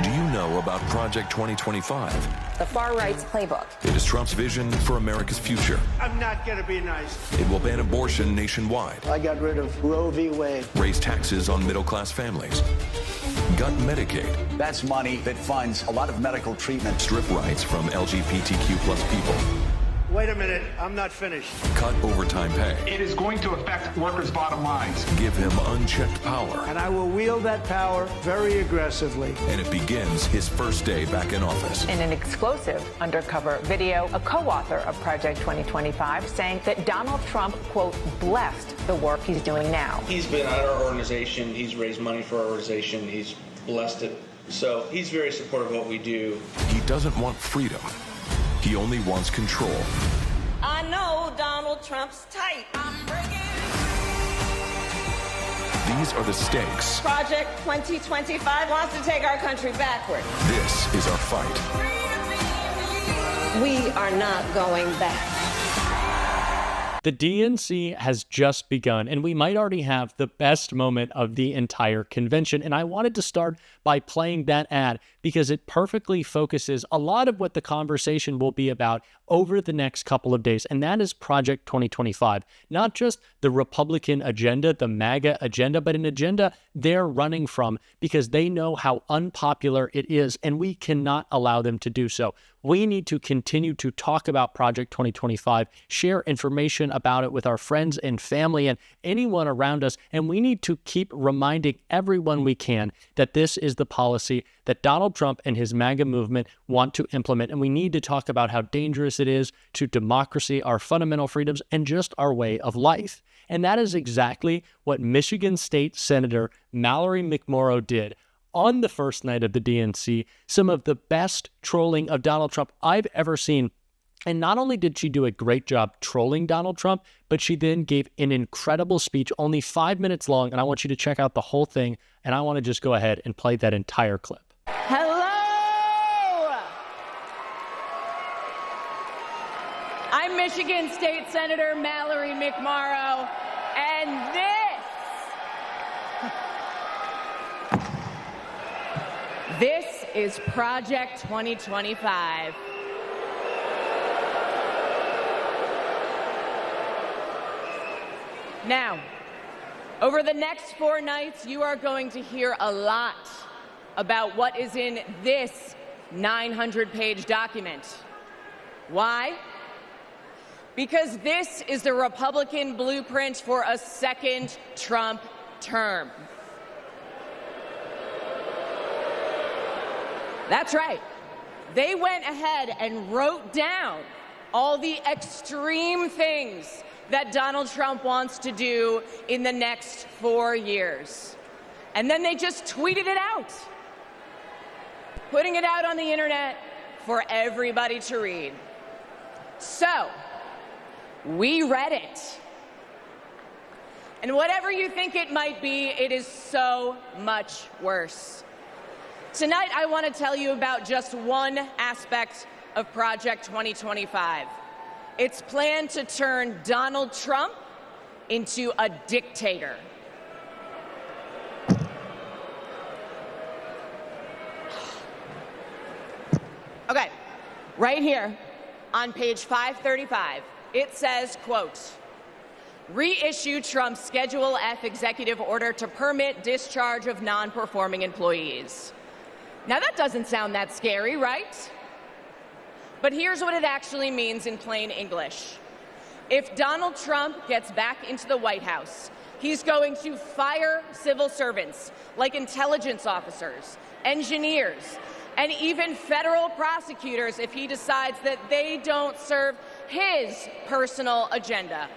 Do you know about Project 2025? The far right's playbook. It is Trump's vision for America's future. I'm not going to be nice. It will ban abortion nationwide. I got rid of Roe v. Wade. Raise taxes on middle-class families. Gut Medicaid. That's money that funds a lot of medical treatment. Strip rights from LGBTQ plus people. Wait a minute, I'm not finished. Cut overtime pay. It is going to affect workers' bottom lines. Give him unchecked power. And I will wield that power very aggressively. And it begins his first day back in office. In an explosive undercover video, a co-author of Project 2025 saying that Donald Trump, quote, blessed the work he's doing now. He's been at our organization. He's raised money for our organization. He's blessed it. So he's very supportive of what we do. He doesn't want freedom. He only wants control. I know Donald Trump's tight. These are the stakes. Project 2025 wants to take our country backward. This is our fight. We are not going back. The DNC has just begun, and we might already have the best moment of the entire convention. And I wanted to start by playing that ad because it perfectly focuses a lot of what the conversation will be about over the next couple of days, and that is Project 2025. Not just the Republican agenda, the MAGA agenda, but an agenda they're running from because they know how unpopular it is, and we cannot allow them to do so. We need to continue to talk about Project 2025, share information about it with our friends and family and anyone around us, and we need to keep reminding everyone we can that this is the policy that Donald Trump and his MAGA movement want to implement, and we need to talk about how dangerous it is to democracy, our fundamental freedoms, and just our way of life. And that is exactly what Michigan State Senator Mallory McMorrow did on the first night of the DNC. Some of the best trolling of Donald Trump I've ever seen. And not only did she do a great job trolling Donald Trump, but she then gave an incredible speech, only 5 minutes long. And I want you to check out the whole thing. And I want to just go ahead and play that entire clip. Hello! I'm Michigan State Senator Mallory McMorrow, and this is Project 2025. Now, over the next 4 nights, you are going to hear a lot about what is in this 900-page document. Why? Because this is the Republican blueprint for a second Trump term. That's right. They went ahead and wrote down all the extreme things that Donald Trump wants to do in the next 4 years. And then they just tweeted it out, putting it out on the internet for everybody to read. So, we read it. And whatever you think it might be, it is so much worse. Tonight, I want to tell you about just one aspect of Project 2025. It's planned to turn Donald Trump into a dictator. Okay, right here on page 535, it says, quote, reissue Trump's Schedule F executive order to permit discharge of non-performing employees. Now that doesn't sound that scary, right? But here's what it actually means in plain English. If Donald Trump gets back into the White House, he's going to fire civil servants like intelligence officers, engineers, and even federal prosecutors if he decides that they don't serve his personal agenda.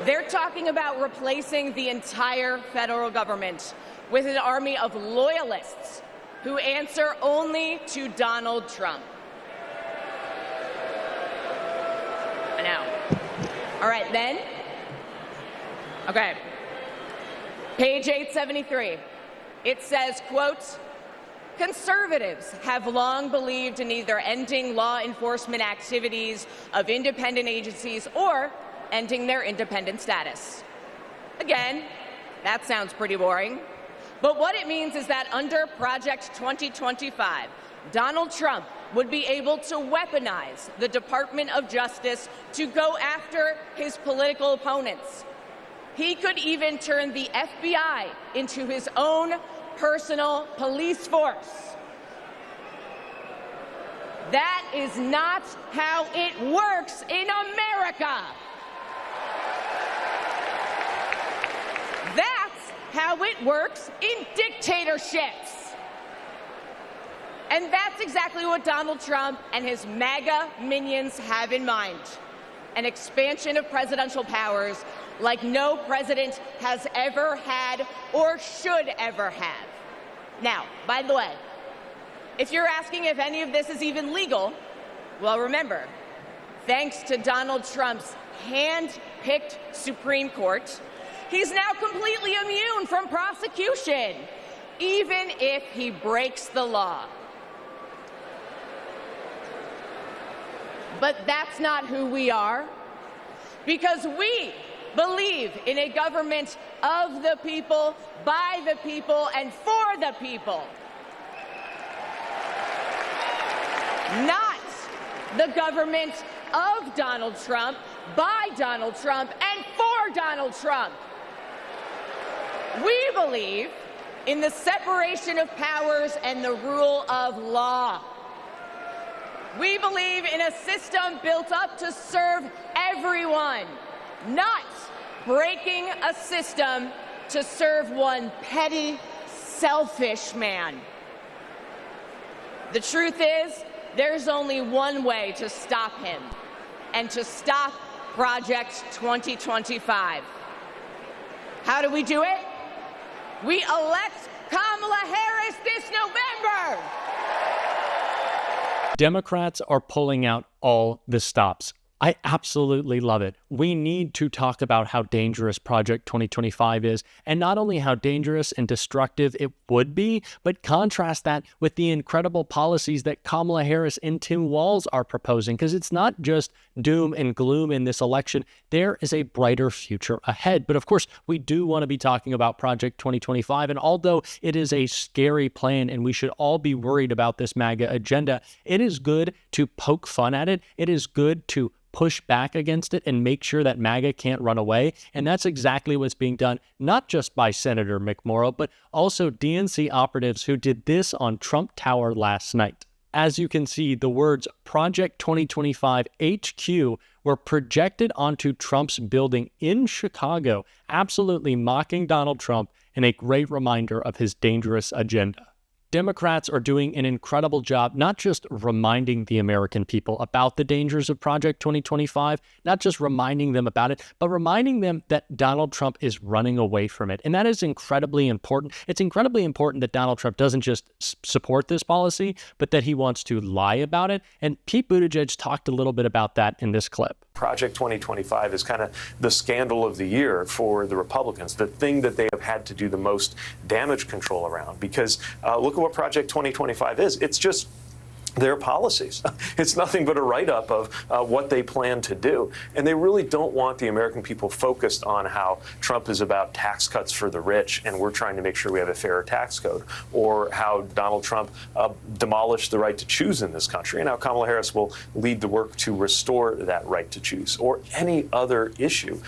They're talking about replacing the entire federal government with an army of loyalists who answer only to Donald Trump. I know. All right, then. Okay. Page 873. It says, quote, conservatives have long believed in either ending law enforcement activities of independent agencies or ending their independent status. Again, That sounds pretty boring. But what it means is that under Project 2025, Donald Trump would be able to weaponize the Department of Justice to go after his political opponents. He could even turn the FBI into his own personal police force. That is not how it works in America. That's how it works in dictatorships. And that's exactly what Donald Trump and his MAGA minions have in mind. An expansion of presidential powers like no president has ever had or should ever have. Now, by the way, if you're asking if any of this is even legal, well, remember, thanks to Donald Trump's hand-picked Supreme Court, he's now completely immune from prosecution, even if he breaks the law. But that's not who we are, because we believe in a government of the people, by the people, and for the people. Not the government of Donald Trump, by Donald Trump, and for Donald Trump. We believe in the separation of powers and the rule of law. We believe in a system built up to serve everyone, not breaking a system to serve one petty, selfish man. The truth is, there's only one way to stop him, and to stop Project 2025. How do we do it? We elect Kamala Harris this November! Democrats are pulling out all the stops. I absolutely love it. We need to talk about how dangerous Project 2025 is, and not only how dangerous and destructive it would be, but contrast that with the incredible policies that Kamala Harris and Tim Walz are proposing, because it's not just doom and gloom in this election. There is a brighter future ahead. But of course, we do want to be talking about Project 2025, and although it is a scary plan and we should all be worried about this MAGA agenda, it is good to poke fun at it. It is good to push back against it and make sure that MAGA can't run away. And that's exactly what's being done, not just by Senator McMorrow, but also DNC operatives who did this on Trump Tower last night. As you can see, the words Project 2025 HQ were projected onto Trump's building in Chicago, absolutely mocking Donald Trump and a great reminder of his dangerous agenda. Democrats are doing an incredible job, not just reminding the American people about the dangers of Project 2025, not just reminding them about it, but reminding them that Donald Trump is running away from it. And that is incredibly important. It's incredibly important that Donald Trump doesn't just support this policy, but that he wants to lie about it. And Pete Buttigieg talked a little bit about that in this clip. Project 2025 is kind of the scandal of the year for the Republicans, the thing that they have had to do the most damage control around. Because look at what Project 2025 is. It's just their policies. It's nothing but a write-up of what they plan to do. And they really don't want the American people focused on how Trump is about tax cuts for the rich and we're trying to make sure we have a fairer tax code, or how Donald Trump demolished the right to choose in this country, and how Kamala Harris will lead the work to restore that right to choose, or any other issue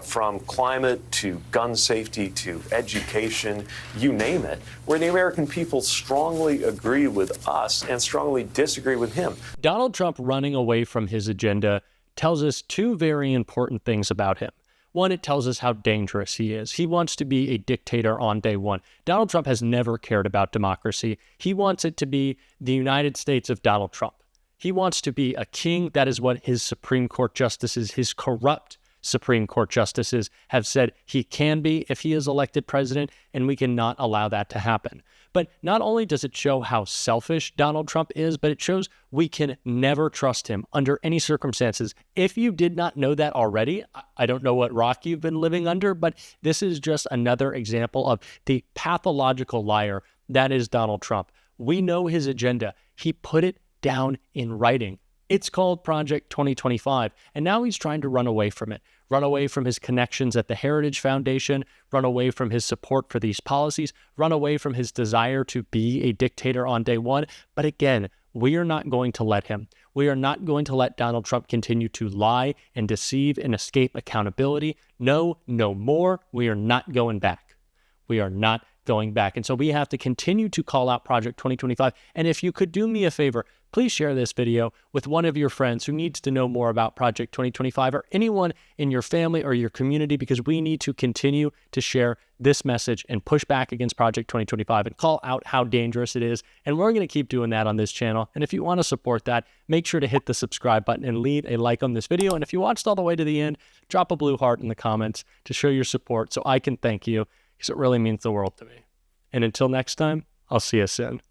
from climate to gun safety to education, you name it, where the American people strongly agree with us and strongly disagree with him. Donald Trump running away from his agenda tells us two very important things about him. One, it tells us how dangerous he is. He wants to be a dictator on day one. Donald Trump has never cared about democracy. He wants it to be the United States of Donald Trump. He wants to be a king. That is what his Supreme Court justices, his corrupt Supreme Court justices, have said he can be if he is elected president, and we cannot allow that to happen. But not only does it show how selfish Donald Trump is, but it shows we can never trust him under any circumstances. If you did not know that already, I don't know what rock you've been living under, but this is just another example of the pathological liar that is Donald Trump. We know his agenda. He put it down in writing. It's called Project 2025, and now he's trying to run away from it, run away from his connections at the Heritage Foundation, run away from his support for these policies, run away from his desire to be a dictator on day one. But again, we are not going to let him. We are not going to let Donald Trump continue to lie and deceive and escape accountability. No, no more. We are not going back. We are not going back. And so we have to continue to call out Project 2025. And if you could do me a favor, please share this video with one of your friends who needs to know more about Project 2025, or anyone in your family or your community, because we need to continue to share this message and push back against Project 2025 and call out how dangerous it is. And we're going to keep doing that on this channel. And if you want to support that, make sure to hit the subscribe button and leave a like on this video. And if you watched all the way to the end, drop a blue heart in the comments to show your support so I can thank you, because it really means the world to me. And until next time, I'll see you soon.